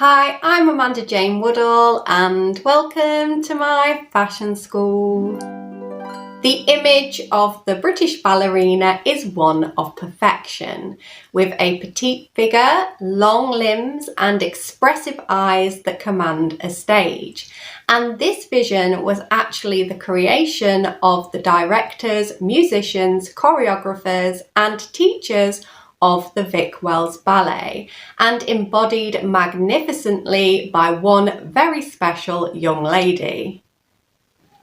Hi, I'm Amanda Jane Woodall and welcome to my fashion school. The image of the British ballerina is one of perfection, with a petite figure, long limbs and expressive eyes that command a stage. And this vision was actually the creation of the directors, musicians, choreographers and teachers of the Vic Wells Ballet, and embodied magnificently by one very special young lady.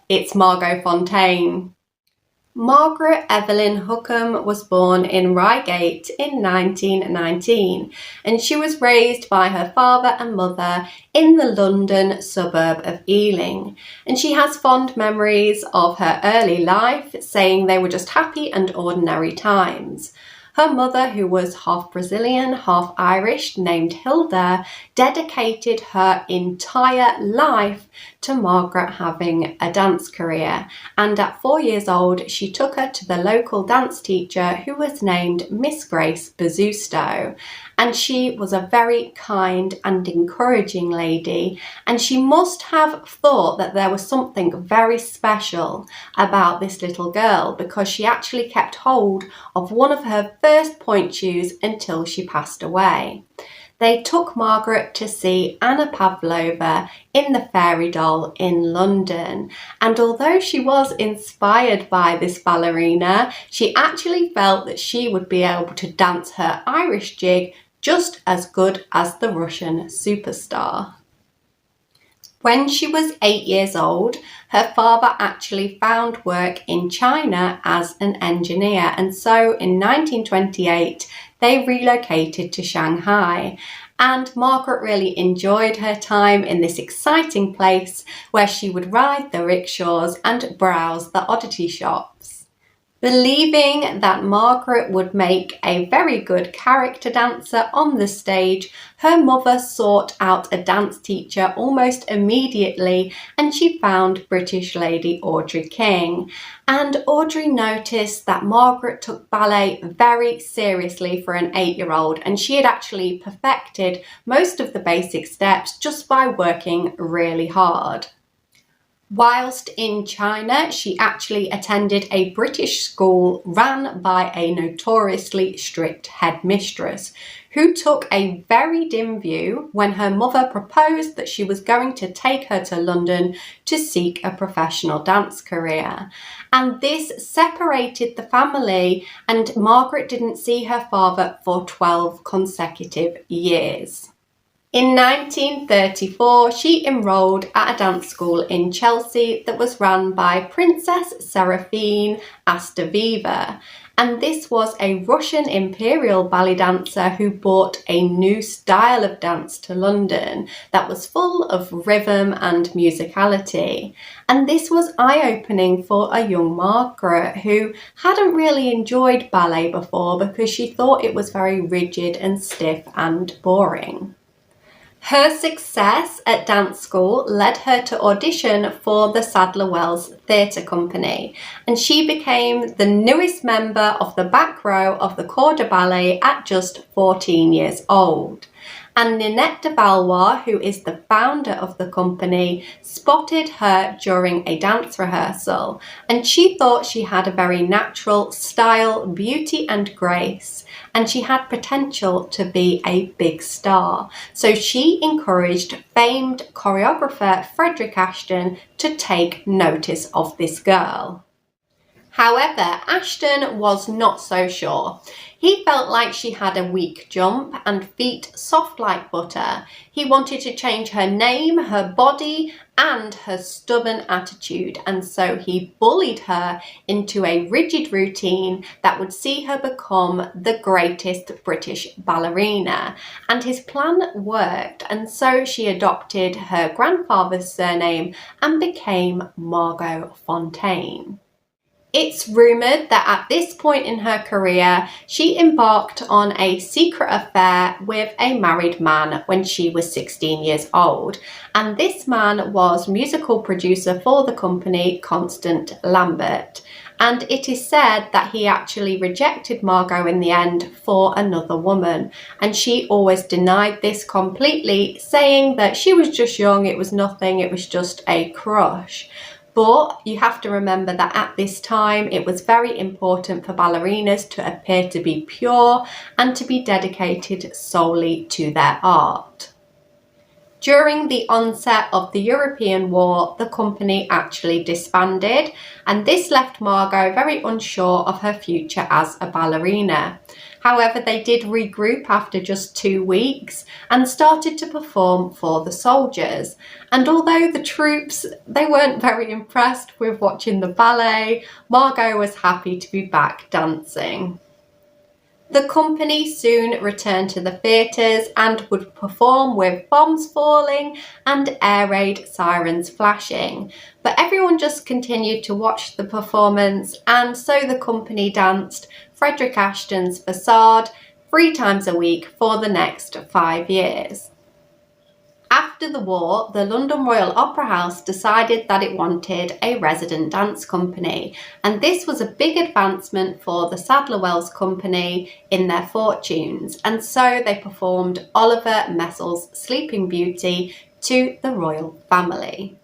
It's Margot Fonteyn. Margaret Evelyn Hookham was born in Reigate in 1919, and she was raised by her father and mother in the London suburb of Ealing. And she has fond memories of her early life, saying they were just happy and ordinary times. Her mother, who was half Brazilian, half Irish, named Hilda, dedicated her entire life to Margaret having a dance career. And at 4 years old, she took her to the local dance teacher who was named Miss Grace Bezusto. And she was a very kind and encouraging lady. And she must have thought that there was something very special about this little girl, because she actually kept hold of one of her first point shoes until she passed away. They took Margaret to see Anna Pavlova in the Fairy Doll in London. And although she was inspired by this ballerina, she actually felt that she would be able to dance her Irish jig just as good as the Russian superstar. When she was 8 years old, her father actually found work in China as an engineer, and so in 1928 they relocated to Shanghai. And Margaret really enjoyed her time in this exciting place where she would ride the rickshaws and browse the oddity shops. Believing that Margaret would make a very good character dancer on the stage, her mother sought out a dance teacher almost immediately, and she found British lady Audrey King. And Audrey noticed that Margaret took ballet very seriously for an 8-year-old, and she had actually perfected most of the basic steps just by working really hard. Whilst in China, she actually attended a British school ran by a notoriously strict headmistress who took a very dim view when her mother proposed that she was going to take her to London to seek a professional dance career. And this separated the family, and Margaret didn't see her father for 12 consecutive years. In 1934, she enrolled at a dance school in Chelsea that was run by Princess Seraphine Astafeva. And this was a Russian imperial ballet dancer who brought a new style of dance to London that was full of rhythm and musicality. And this was eye-opening for a young Margaret who hadn't really enjoyed ballet before because she thought it was very rigid and stiff and boring. Her success at dance school led her to audition for the Sadler Wells Theatre Company, and she became the newest member of the back row of the Corps de Ballet at just 14 years old. And Ninette de Valois, who is the founder of the company, spotted her during a dance rehearsal, and she thought she had a very natural style, beauty and grace, and she had potential to be a big star. So she encouraged famed choreographer Frederick Ashton to take notice of this girl. However, Ashton was not so sure. He felt like she had a weak jump and feet soft like butter. He wanted to change her name, her body, and her stubborn attitude, and so he bullied her into a rigid routine that would see her become the greatest British ballerina. And his plan worked, and so she adopted her grandfather's surname and became Margot Fonteyn. It's rumoured that at this point in her career, she embarked on a secret affair with a married man when she was 16 years old. And this man was musical producer for the company, Constant Lambert. and it is said that he actually rejected Margot in the end for another woman, and she always denied this completely, saying that she was just young, it was nothing, it was just a crush. But you have to remember that at this time it was very important for ballerinas to appear to be pure and to be dedicated solely to their art. During the onset of the European War, the company actually disbanded, and this left Margot very unsure of her future as a ballerina. However, they did regroup after just 2 weeks and started to perform for the soldiers. And although the troops, they weren't very impressed with watching the ballet, Margot was happy to be back dancing. The company soon returned to the theatres and would perform with bombs falling and air raid sirens flashing. But everyone just continued to watch the performance, and so the company danced Frederick Ashton's Facade 3 times a week for the next 5 years. After the war, the London Royal Opera House decided that it wanted a resident dance company, and this was a big advancement for the Sadler Wells Company in their fortunes, and so they performed Oliver Messel's Sleeping Beauty to the royal family.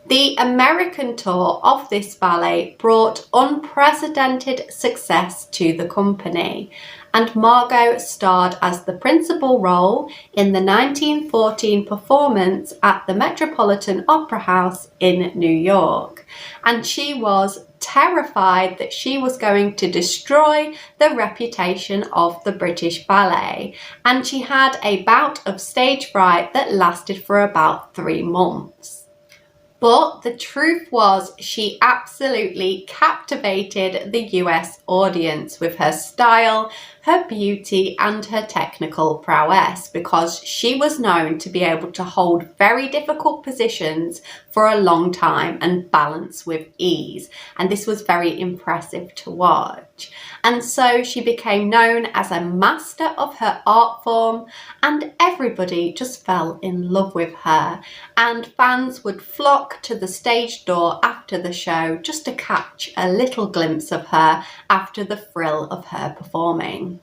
The American tour of this ballet brought unprecedented success to the company, and Margot starred as the principal role in the 1914 performance at the Metropolitan Opera House in New York. And she was terrified that she was going to destroy the reputation of the British Ballet, and she had a bout of stage fright that lasted for about 3 months. But the truth was, she absolutely captivated the US audience with her style, her beauty, and her technical prowess, because she was known to be able to hold very difficult positions for a long time and balance with ease. And this was very impressive to watch. And so she became known as a master of her art form, and everybody just fell in love with her. And fans would flock to the stage door after the show just to catch a little glimpse of her after the thrill of her performing.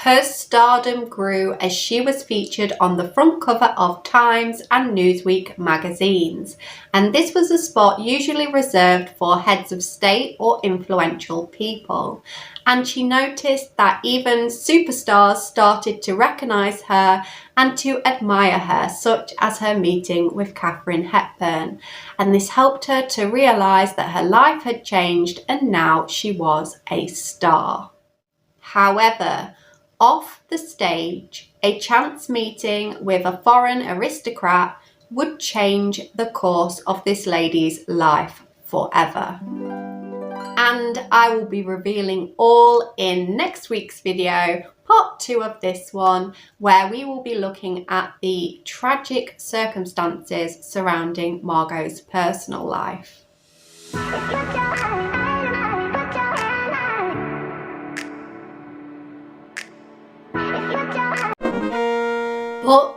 Her stardom grew as she was featured on the front cover of Times and Newsweek magazines, and this was a spot usually reserved for heads of state or influential people. And she noticed that even superstars started to recognise her and to admire her, such as her meeting with Katharine Hepburn. And this helped her to realise that her life had changed and now she was a star. However, off the stage, a chance meeting with a foreign aristocrat would change the course of this lady's life forever. And I will be revealing all in next week's video, part 2 of this one, where we will be looking at the tragic circumstances surrounding Margot's personal life. But